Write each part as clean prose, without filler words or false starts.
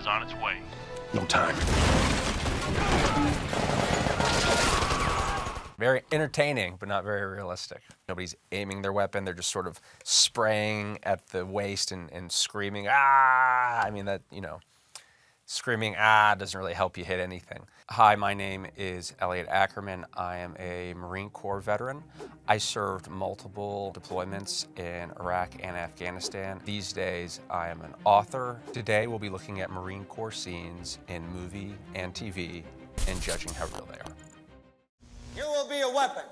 is on its way. No time. Very entertaining, but not very realistic. Nobody's aiming their weapon. They're just sort of spraying at the waist and screaming, ah! I mean, that, you know, screaming, ah, doesn't really help you hit anything. Hi, my name is Elliot Ackerman. I am a Marine Corps veteran. I served multiple deployments in Iraq and Afghanistan. These days, I am an author. Today, we'll be looking at Marine Corps scenes in movie and TV and judging how real they are. You will be a weapon.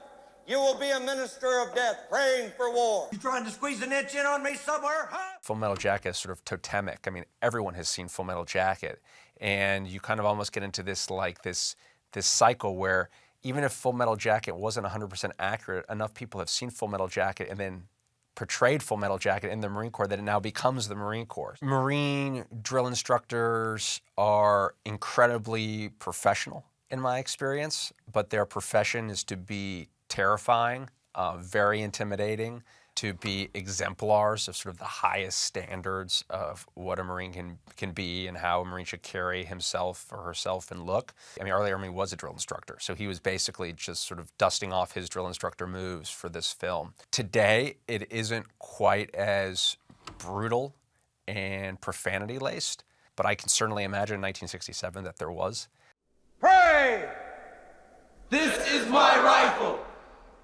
You will be a minister of death, praying for war. You trying to squeeze an inch in on me somewhere, huh? Full Metal Jacket is sort of totemic. I mean, everyone has seen Full Metal Jacket, and you kind of almost get into this this cycle where even if Full Metal Jacket wasn't 100% accurate, enough people have seen Full Metal Jacket and then portrayed Full Metal Jacket in the Marine Corps that it now becomes the Marine Corps. Marine drill instructors are incredibly professional in my experience, but their profession is to be terrifying, very intimidating, to be exemplars of sort of the highest standards of what a Marine can be and how a Marine should carry himself or herself and look. I mean, Ermey was a drill instructor, so he was basically just sort of dusting off his drill instructor moves for this film. Today, it isn't quite as brutal and profanity-laced, but I can certainly imagine in 1967 that there was. Pray! This is my rifle.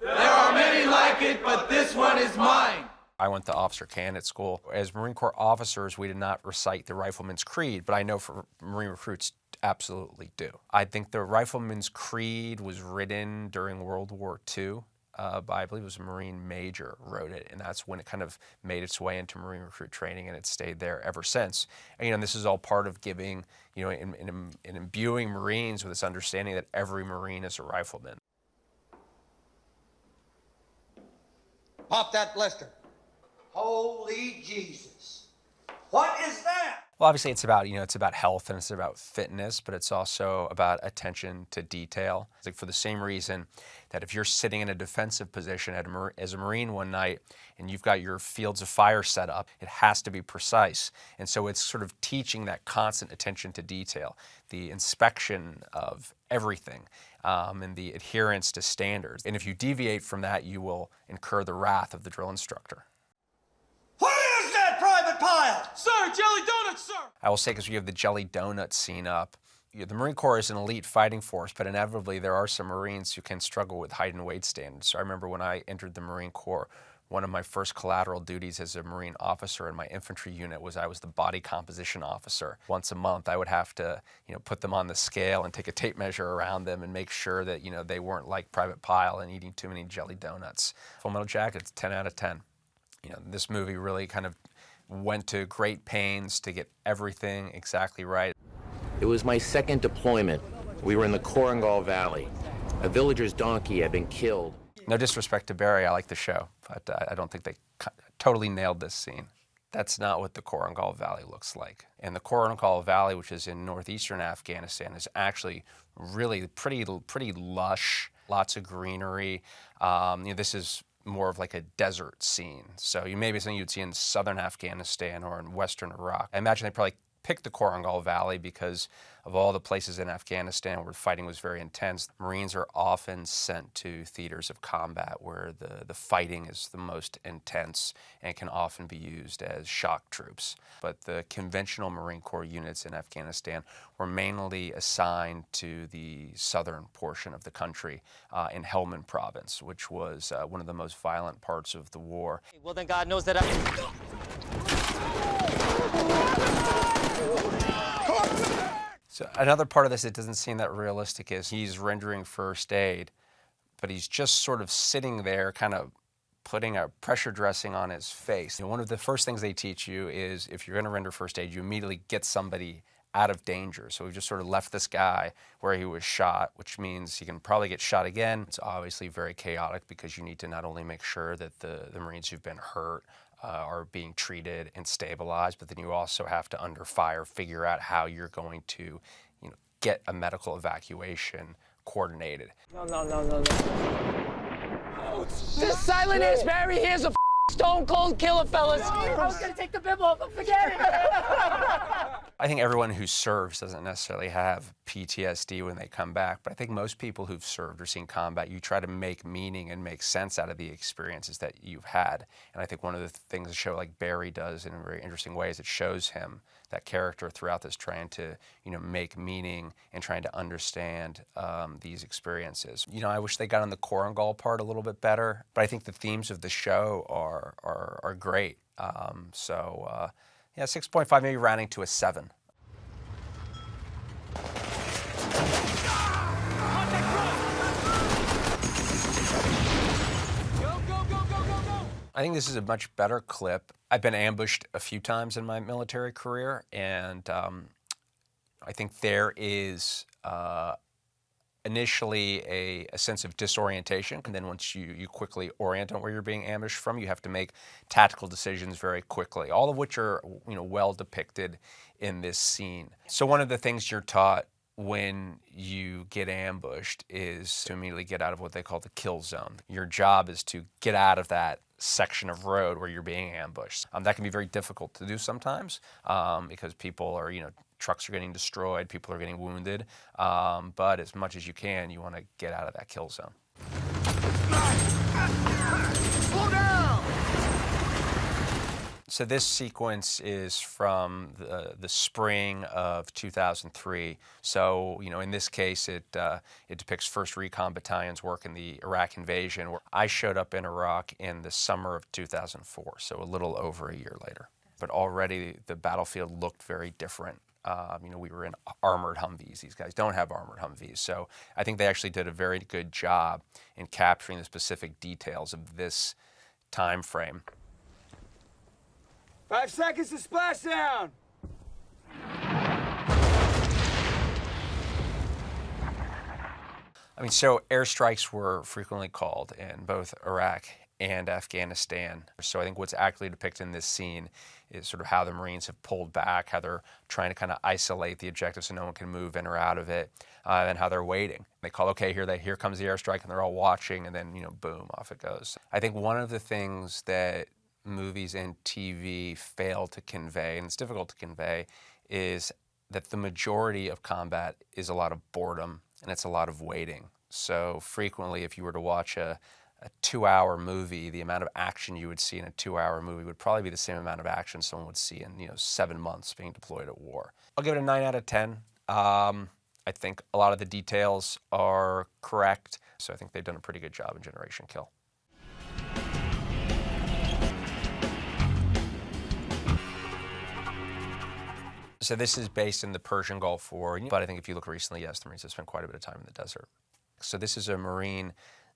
There are many like it, but this one is mine. I went to officer candidate school. As Marine Corps officers, we did not recite the Rifleman's Creed, but I know for Marine recruits absolutely do. I think the Rifleman's Creed was written during World War II. By, I believe it was a Marine major wrote it, and that's when it kind of made its way into Marine recruit training, and it's stayed there ever since. And, you know, this is all part of giving, you know, in imbuing Marines with this understanding that every Marine is a rifleman. Pop that blister. Holy Jesus. What is that? Well, obviously it's about, you know, it's about health and it's about fitness, but it's also about attention to detail. It's like for the same reason that if you're sitting in a defensive position as a Marine one night and you've got your fields of fire set up, it has to be precise. And so it's sort of teaching that constant attention to detail, the inspection of everything, and the adherence to standards. And if you deviate from that, you will incur the wrath of the drill instructor. Private Pile! Sir, jelly donuts, sir! I will say, because we have the jelly donut scene up, the Marine Corps is an elite fighting force, but inevitably there are some Marines who can struggle with height and weight standards. So I remember when I entered the Marine Corps, one of my first collateral duties as a Marine officer in my infantry unit was I was the body composition officer. Once a month, I would have to, you know, put them on the scale and take a tape measure around them and make sure that, you know, they weren't like Private Pile and eating too many jelly donuts. Full Metal Jacket, 10 out of 10. You know, this movie really kind of went to great pains to get everything exactly right. It was my second deployment. We were in the Korengal Valley. A villager's donkey had been killed. No disrespect to Barry, I like the show, but I don't think they totally nailed this scene. That's not what the Korengal Valley looks like. And the Korengal Valley, which is in northeastern Afghanistan, is actually really pretty lush, lots of greenery. You know, this is more of like a desert scene. So you maybe something you'd see in southern Afghanistan or in western Iraq. I imagine they probably picked the Korengal Valley because of all the places in Afghanistan where fighting was very intense. Marines are often sent to theaters of combat where the fighting is the most intense and can often be used as shock troops. But the conventional Marine Corps units in Afghanistan were mainly assigned to the southern portion of the country in Helmand province, which was one of the most violent parts of the war. Well, then God knows that So another part of this that doesn't seem that realistic is he's rendering first aid, but he's just sort of sitting there kind of putting a pressure dressing on his face. You know, one of the first things they teach you is if you're going to render first aid, you immediately get somebody out of danger. So we've just sort of left this guy where he was shot, which means he can probably get shot again. It's obviously very chaotic because you need to not only make sure that the Marines who've been hurt are being treated and stabilized, but then you also have to, under fire, figure out how you're going to, you know, get a medical evacuation coordinated. No. This silent ass Barry here's a Stone cold killer, fellas. I was gonna take the bib off, but forget it. I think everyone who serves doesn't necessarily have PTSD when they come back, but I think most people who've served or seen combat, you try to make meaning and make sense out of the experiences that you've had. And I think one of the things a show like Barry does in a very interesting way is it shows him, that character throughout this, trying to, make meaning and trying to understand these experiences. I wish they got on the Korengal part a little bit better, but I think the themes of the show are great. Yeah, 6.5, maybe rounding to a 7. I think this is a much better clip. I've been ambushed a few times in my military career, and I think there is initially a sense of disorientation, and then once you quickly orient on where you're being ambushed from, you have to make tactical decisions very quickly, all of which are well depicted in this scene. So one of the things you're taught when you get ambushed is to immediately get out of what they call the kill zone. Your job is to get out of that section of road where you're being ambushed. That can be very difficult to do sometimes because people are, trucks are getting destroyed, people are getting wounded, but as much as you can, you want to get out of that kill zone. Slow down! So this sequence is from the spring of 2003. So, in this case, it depicts 1st Recon Battalion's work in the Iraq invasion, where I showed up in Iraq in the summer of 2004, so a little over a year later. But already the battlefield looked very different. We were in armored Humvees. These guys don't have armored Humvees. So I think they actually did a very good job in capturing the specific details of this time frame. 5 seconds to splashdown. So airstrikes were frequently called in both Iraq and Afghanistan. So I think what's actually depicted in this scene is sort of how the Marines have pulled back, how they're trying to kind of isolate the objective so no one can move in or out of it, and how they're waiting. They call, okay, here comes the airstrike, and they're all watching, and then, boom, off it goes. I think one of the things that movies and TV fail to convey, and it's difficult to convey, is that the majority of combat is a lot of boredom and it's a lot of waiting. So frequently, if you were to watch a 2-hour movie, the amount of action you would see in a 2-hour movie would probably be the same amount of action someone would see in 7 months being deployed at war. I'll give it a 9 out of 10. I think a lot of the details are correct, so I think they've done a pretty good job in Generation Kill. So this is based in the Persian Gulf War, but I think if you look recently, yes, the Marines have spent quite a bit of time in the desert. So this is a Marine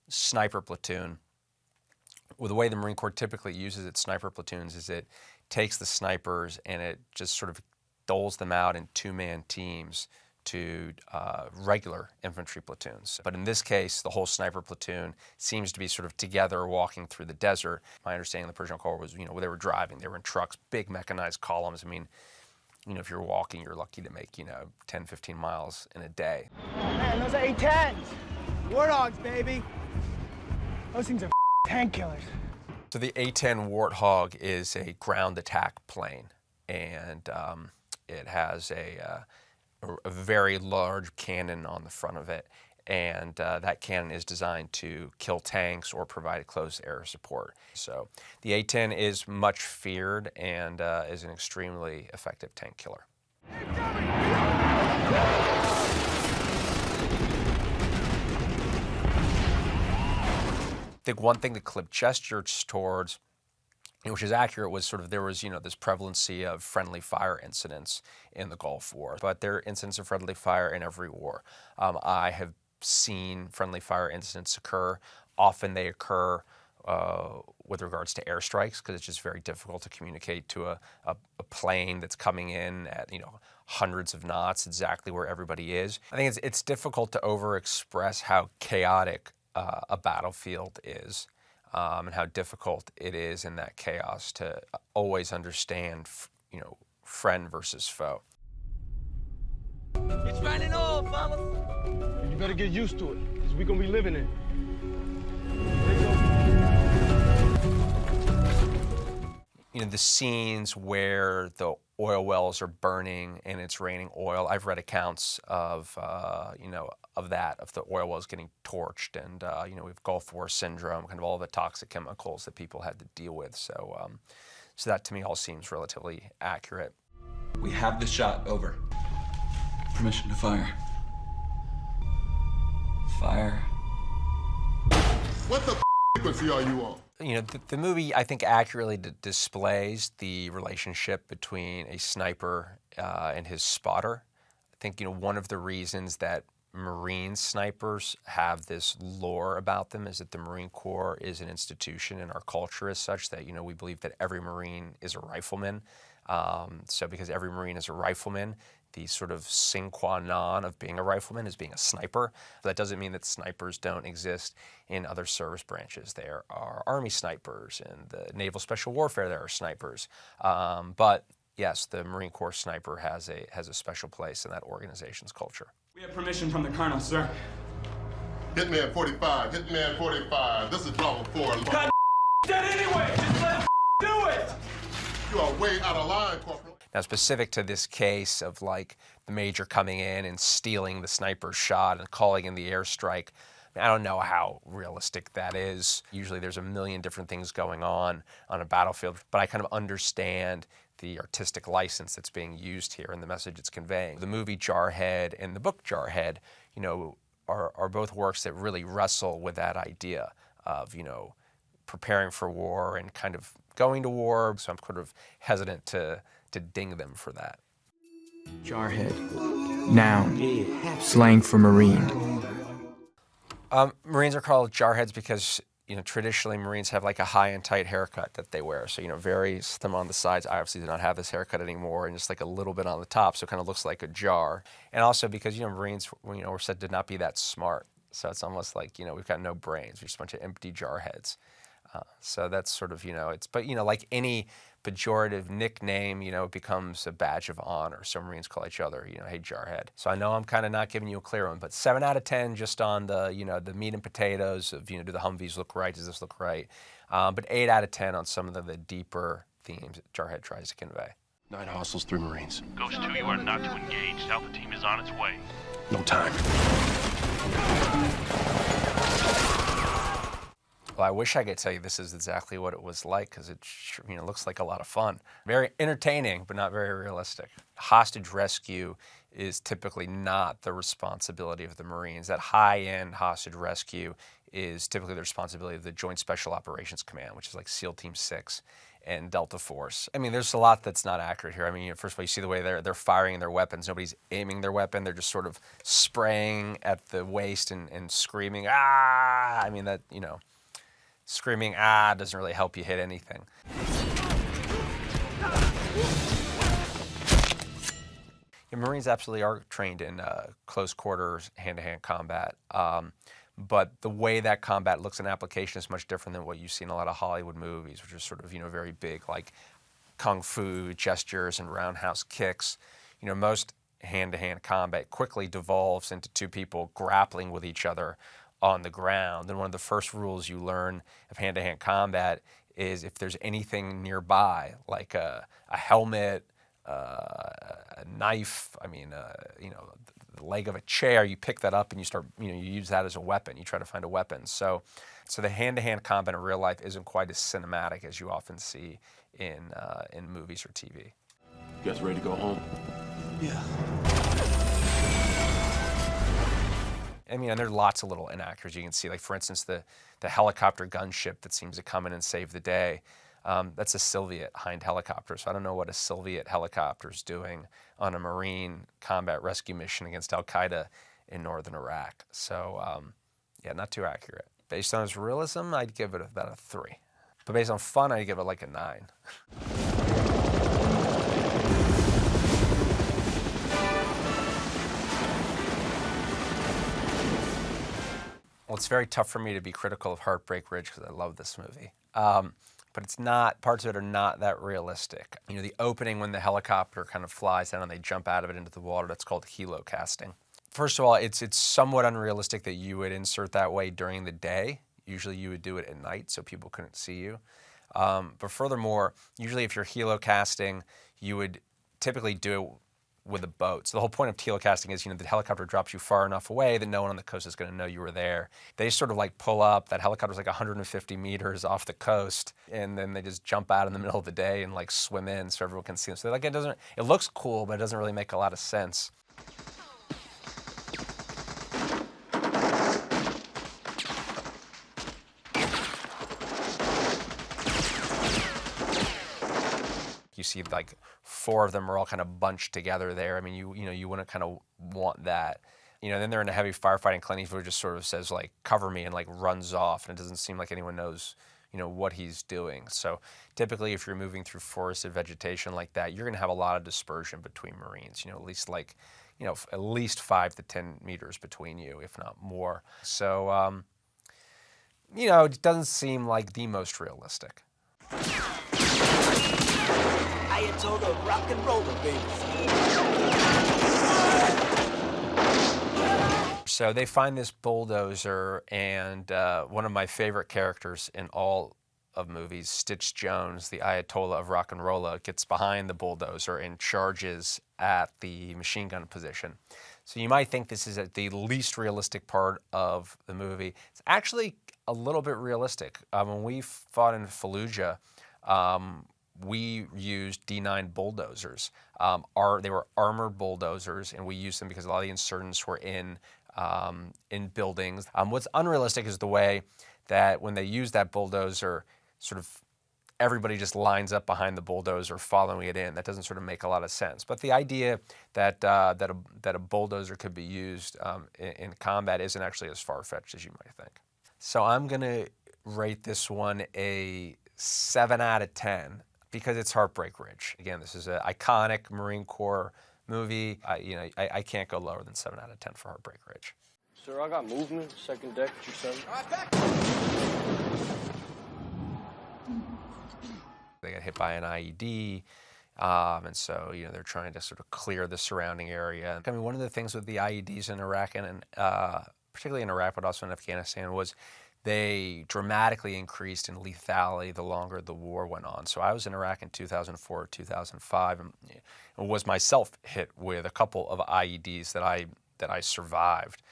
sniper platoon. Well, the way the Marine Corps typically uses its sniper platoons is it takes the snipers and it just sort of doles them out in 2-man teams to regular infantry platoons. But in this case, the whole sniper platoon seems to be sort of together walking through the desert. My understanding of the Persian Corps was, they were driving, they were in trucks, big mechanized columns. If you're walking, you're lucky to make, 10, 15 miles in a day. Oh man, those are A-10s. Warthogs, baby. Those things are tank killers. So the A-10 Warthog is a ground attack plane, and it has a very large cannon on the front of it, and that cannon is designed to kill tanks or provide close air support. So the A-10 is much feared and is an extremely effective tank killer. I think one thing the clip gestures towards, which is accurate, was sort of there was, this prevalency of friendly fire incidents in the Gulf War, but there are incidents of friendly fire in every war. I have seen friendly fire incidents occur. Often they occur with regards to airstrikes, because it's just very difficult to communicate to a plane that's coming in at hundreds of knots exactly where everybody is. I think it's difficult to overexpress how chaotic a battlefield is, and how difficult it is in that chaos to always understand, friend versus foe. It's raining all, fellas. You better get used to it, because we're gonna be living in it. You know, the scenes where the oil wells are burning and it's raining oil. I've read accounts of, you know, of that, of the oil wells getting torched, and you know, we have Gulf War syndrome, kind of all the toxic chemicals that people had to deal with. So, so that to me all seems relatively accurate. We have the shot. Over. Permission to fire. Fire. What the frequency are you on? You know, the movie, I think, accurately displays the relationship between a sniper and his spotter. I think, you know, one of the reasons that Marine snipers have this lore about them is that the Marine Corps is an institution, and our culture is such that, you know, we believe that every Marine is a rifleman. So because every Marine is a rifleman, the sort of sine qua non of being a rifleman is being a sniper. But that doesn't mean that snipers don't exist in other service branches. There are Army snipers, and the Naval Special Warfare there are snipers. But yes, the Marine Corps sniper has a special place in that organization's culture. We have permission from the Colonel, sir. Hitman 45, Hitman 45. This is Bravo 4. God dead anyway! Just let him do it! You are way out of line, Corporal. Now, specific to this case of like the major coming in and stealing the sniper's shot and calling in the airstrike, I don't know how realistic that is. Usually there's a million different things going on a battlefield, but I kind of understand the artistic license that's being used here and the message it's conveying. The movie Jarhead and the book Jarhead, you know, are both works that really wrestle with that idea of, you know, preparing for war and kind of going to war. So I'm sort of hesitant to ding them for that. Jarhead. Noun. Slang for Marine. Marines are called jarheads because, you know, traditionally Marines have like a high and tight haircut that they wear. So, you know, varies them on the sides. I obviously do not have this haircut anymore, and just like a little bit on the top, so it kind of looks like a jar. And also because, you know, Marines, you know, were said to not be that smart. So it's almost like, you know, we've got no brains. We're just a bunch of empty jarheads. So that's sort of, you know, but, you know, like any pejorative nickname, you know, it becomes a badge of honor. So Marines call each other, you know, hey, Jarhead. So I know I'm kind of not giving you a clear one, but 7 out of 10 just on the, you know, the meat and potatoes of, you know, do the Humvees look right? Does this look right? But 8 out of 10 on some of the deeper themes that Jarhead tries to convey. 9 hostiles, 3 Marines. Ghost 2, you are not to engage. Alpha team is on its way. No time. Well, I wish I could tell you this is exactly what it was like, because it, you know, looks like a lot of fun. Very entertaining, but not very realistic. Hostage rescue is typically not the responsibility of the Marines. That high-end hostage rescue is typically the responsibility of the Joint Special Operations Command, which is like SEAL Team 6 and Delta Force. I mean, there's a lot that's not accurate here. I mean, you know, first of all, you see the way they're firing their weapons. Nobody's aiming their weapon. They're just sort of spraying at the waist and screaming, ah! I mean, that, you know, screaming, ah, doesn't really help you hit anything. The Marines absolutely are trained in close quarters, hand-to-hand combat. But the way that combat looks in application is much different than what you see in a lot of Hollywood movies, which are sort of, you know, very big, like kung fu gestures and roundhouse kicks. You know, most hand-to-hand combat quickly devolves into two people grappling with each other on the ground. And one of the first rules you learn of hand-to-hand combat is if there's anything nearby, like a helmet, a knife, I mean, you know, the leg of a chair, you pick that up and you start, you know, you use that as a weapon. You try to find a weapon. So the hand-to-hand combat in real life isn't quite as cinematic as you often see in movies or TV. You guys ready to go home? Yeah. I mean, and there are lots of little inaccuracies you can see. Like, for instance, the helicopter gunship that seems to come in and save the day. That's a Soviet Hind helicopter, so I don't know what a Soviet helicopter is doing on a Marine combat rescue mission against Al-Qaeda in northern Iraq. So, yeah, not too accurate. Based on its realism, I'd give it about a 3. But based on fun, I'd give it like a 9. Well, it's very tough for me to be critical of Heartbreak Ridge because I love this movie. But it's not, parts of it are not that realistic. You know, the opening when the helicopter kind of flies down and they jump out of it into the water, that's called helo casting. First of all, it's somewhat unrealistic that you would insert that way during the day. Usually you would do it at night so people couldn't see you. But furthermore, usually if you're helocasting, you would typically do it with a boat. So the whole point of helocasting is, the helicopter drops you far enough away that no one on the coast is going to know you were there. They sort of like pull up, that helicopter's like 150 meters off the coast, and then they just jump out in the middle of the day and like swim in so everyone can see them. So like it looks cool, but it doesn't really make a lot of sense. You see like 4 of them are all kind of bunched together there. I mean, you wouldn't kind of want that. Then they're in a heavy firefighting. Clint Eastwood just sort of says like, cover me, and like runs off, and it doesn't seem like anyone knows, what he's doing. So typically if you're moving through forested vegetation like that, you're gonna have a lot of dispersion between Marines, at least 5 to 10 meters between you, if not more. So, it doesn't seem like the most realistic. Ayatollah rock and roller, baby. So they find this bulldozer, and one of my favorite characters in all of movies, Stitch Jones, the Ayatollah of rock and roller, gets behind the bulldozer and charges at the machine gun position. So you might think this is the least realistic part of the movie. It's actually a little bit realistic. When we fought in Fallujah, we used D9 bulldozers. They were armored bulldozers, and we used them because a lot of the insurgents were in buildings. What's unrealistic is the way that when they use that bulldozer, sort of everybody just lines up behind the bulldozer following it in. That doesn't sort of make a lot of sense. But the idea that a bulldozer could be used in combat isn't actually as far-fetched as you might think. So I'm going to rate this one a 7 out of 10. Because it's Heartbreak Ridge. Again, this is an iconic Marine Corps movie. I can't go lower than 7 out of 10 for Heartbreak Ridge. Sir, I got movement, second deck, at your 7. They got hit by an IED, and so they're trying to sort of clear the surrounding area. I mean, one of the things with the IEDs in Iraq and particularly in Iraq, but also in Afghanistan, was they dramatically increased in lethality the longer the war went on. So I was in Iraq in 2004, 2005, and was myself hit with a couple of IEDs that I survived.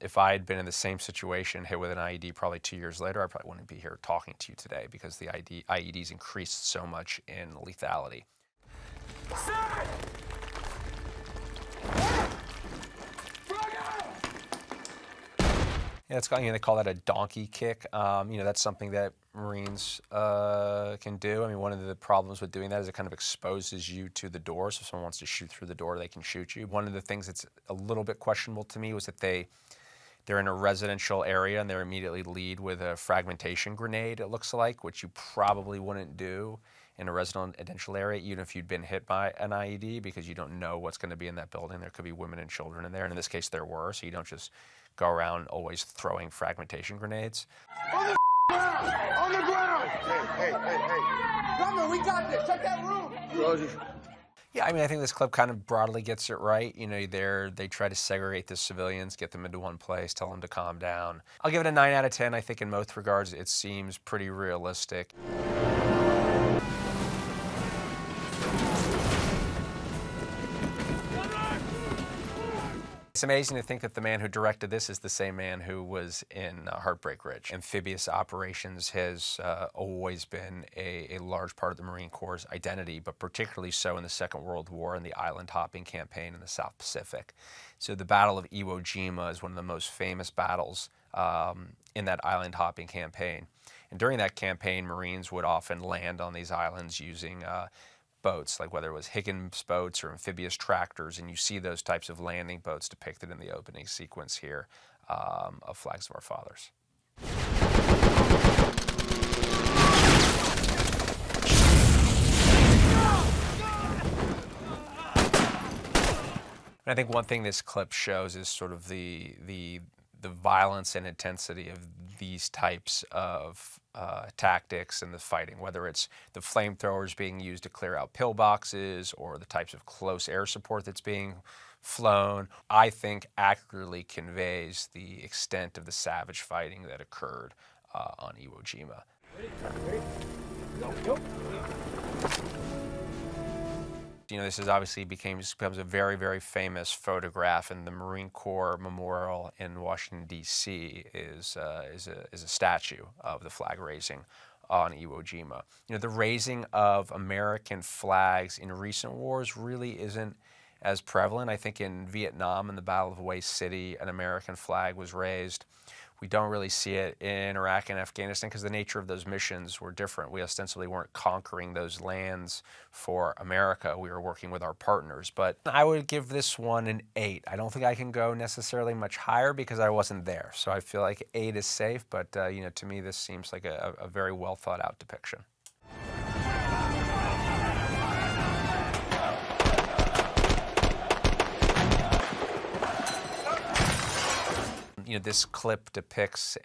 If I had been in the same situation, hit with an IED probably 2 years later, I probably wouldn't be here talking to you today because the IEDs increased so much in lethality. Yeah, they call that a donkey kick. That's something that Marines can do. I mean, one of the problems with doing that is it kind of exposes you to the door. So if someone wants to shoot through the door, they can shoot you. One of the things that's a little bit questionable to me was that they're in a residential area and they immediately lead with a fragmentation grenade, it looks like, which you probably wouldn't do in a residential area, even if you'd been hit by an IED, because you don't know what's going to be in that building. There could be women and children in there, and in this case there were, so you don't just go around always throwing fragmentation grenades. On the ground! On the ground! Hey. Drummer, we got this. Check that room. Roger. Yeah, I mean, I think this clip kind of broadly gets it right. They try to segregate the civilians, get them into one place, tell them to calm down. I'll give it a 9 out of 10. I think in most regards it seems pretty realistic. It's amazing to think that the man who directed this is the same man who was in Heartbreak Ridge. Amphibious operations has always been a large part of the Marine Corps' identity, but particularly so in the Second World War and the island hopping campaign in the South Pacific. So the Battle of Iwo Jima is one of the most famous battles in that island hopping campaign. And during that campaign, Marines would often land on these islands using boats, like whether it was Higgins boats or amphibious tractors, and you see those types of landing boats depicted in the opening sequence here of Flags of Our Fathers. And I think one thing this clip shows is sort of the violence and intensity of these types of tactics and the fighting, whether it's the flamethrowers being used to clear out pillboxes or the types of close air support that's being flown, I think accurately conveys the extent of the savage fighting that occurred on Iwo Jima. You know, this is obviously becomes a very, very famous photograph, and the Marine Corps Memorial in Washington, D.C. is a statue of the flag raising on Iwo Jima. You know, the raising of American flags in recent wars really isn't as prevalent. I think in Vietnam, in the Battle of Iwo City, an American flag was raised. We don't really see it in Iraq and Afghanistan because the nature of those missions were different. We ostensibly weren't conquering those lands for America. We were working with our partners. But I would give this one an 8. I don't think I can go necessarily much higher because I wasn't there. So I feel like 8 is safe, but you know, to me this seems like a very well thought out depiction. You know, this clip depicts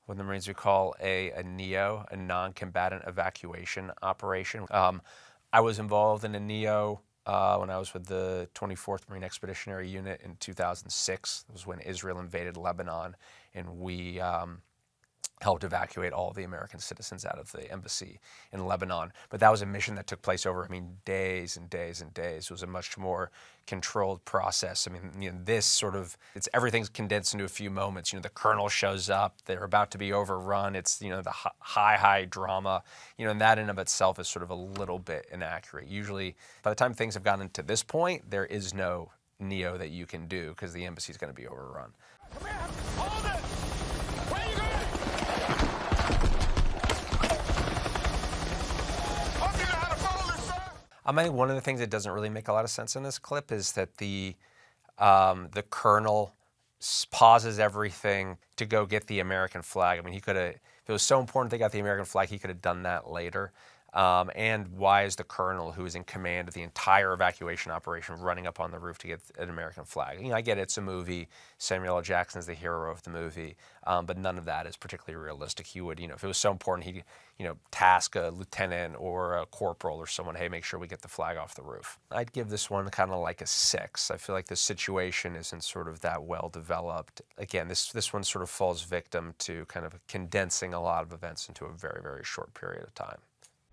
what the Marines would call a NEO, a non-combatant evacuation operation. I was involved in a NEO when I was with the 24th Marine Expeditionary Unit in 2006. It was when Israel invaded Lebanon, and we helped evacuate all of the American citizens out of the embassy in Lebanon. But that was a mission that took place over, days and days and days. It was a much more controlled process. You know, this sort of, everything's condensed into a few moments. You know, the colonel shows up, they're about to be overrun. It's, you know, the high drama. You know, and that in of itself is sort of a little bit inaccurate. Usually, by the time things have gotten to this point, there is no NEO that you can do because the embassy is going to be overrun. Come here, hold it! Where you going? I think one of the things that doesn't really make a lot of sense in this clip is that the colonel pauses everything to go get the American flag. I mean, he could have, if it was so important they got the American flag, he could have done that later. And why is the colonel, who is in command of the entire evacuation operation, running up on the roof to get an American flag? You know, I get it's a movie. Samuel L. Jackson's the hero of the movie, but none of that is particularly realistic. He would, you know, if it was so important, he'd, you know, task a lieutenant or a corporal or someone, hey, make sure we get the flag off the roof. I'd give this one kind of like a 6. I feel like the situation isn't sort of that well developed. Again, this one sort of falls victim to kind of condensing a lot of events into a very, very short period of time.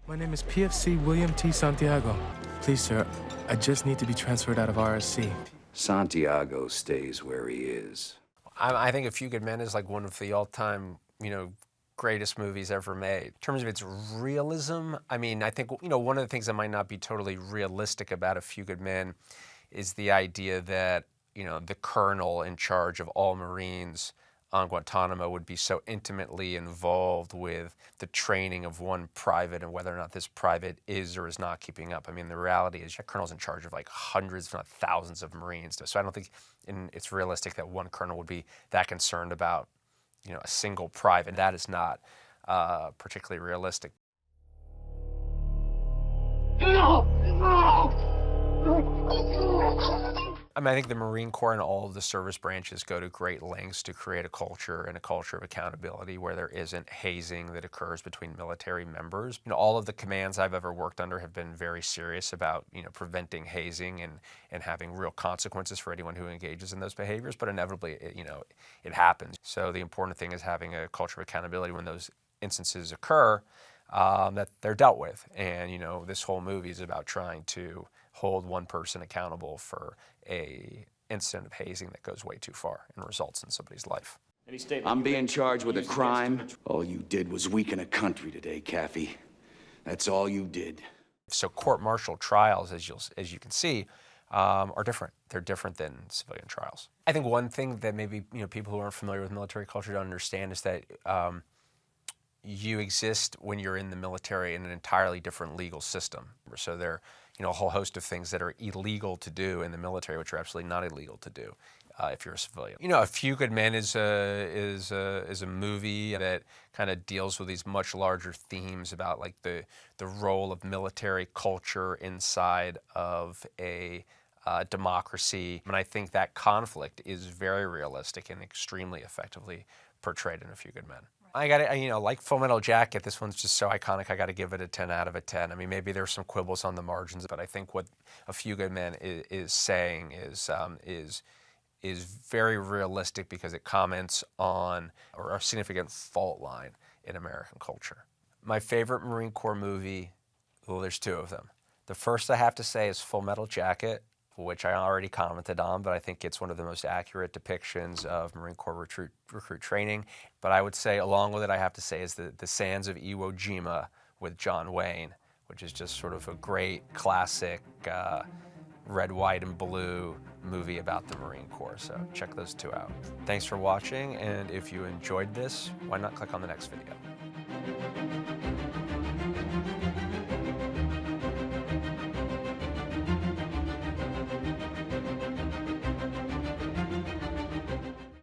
My name is PFC William T. Santiago. Please, sir, I just need to be transferred out of RSC. Santiago stays where he is. I think A Few Good Men is like one of the all-time, you know, greatest movies ever made. In terms of its realism, I mean, I think, you know, one of the things that might not be totally realistic about A Few Good Men is the idea that, you know, the colonel in charge of all Marines on Guantanamo would be so intimately involved with the training of one private and whether or not this private is or is not keeping up. I mean, the reality is that colonel's in charge of like hundreds, if not thousands of Marines. So I don't think it's realistic that one colonel would be that concerned about, you know, a single private. That is not particularly realistic. I mean, I think the Marine Corps and all of the service branches go to great lengths to create a culture and a culture of accountability where there isn't hazing that occurs between military members. You know, all of the commands I've ever worked under have been very serious about, you know, preventing hazing and having real consequences for anyone who engages in those behaviors, but inevitably, it happens. So the important thing is having a culture of accountability when those instances occur, that they're dealt with. And, you know, this whole movie is about trying to hold one person accountable for a incident of hazing that goes way too far and results in somebody's life. I'm being charged with a crime. All you did was weaken a country today, Caffey. That's all you did. So court-martial trials, as you can see, are different. They're different than civilian trials. I think one thing that maybe, you know, people who aren't familiar with military culture don't understand is that you exist when you're in the military in an entirely different legal system. So there are, you know, a whole host of things that are illegal to do in the military, which are absolutely not illegal to do if you're a civilian. You know, A Few Good Men is a movie that kind of deals with these much larger themes about like the role of military culture inside of a democracy. And I think that conflict is very realistic and extremely effectively portrayed in A Few Good Men. I got to, you know, like Full Metal Jacket, this one's just so iconic, I got to give it a 10 out of a 10. I mean, maybe there's some quibbles on the margins, but I think what A Few Good Men is saying is very realistic because it comments on a significant fault line in American culture. My favorite Marine Corps movie, well, there's two of them. The first I have to say is Full Metal Jacket, which I already commented on, but I think it's one of the most accurate depictions of Marine Corps recruit training. But I would say, along with it, I have to say is the Sands of Iwo Jima with John Wayne, which is just sort of a great classic red, white, and blue movie about the Marine Corps. So check those two out. Thanks for watching, and if you enjoyed this, why not click on the next video?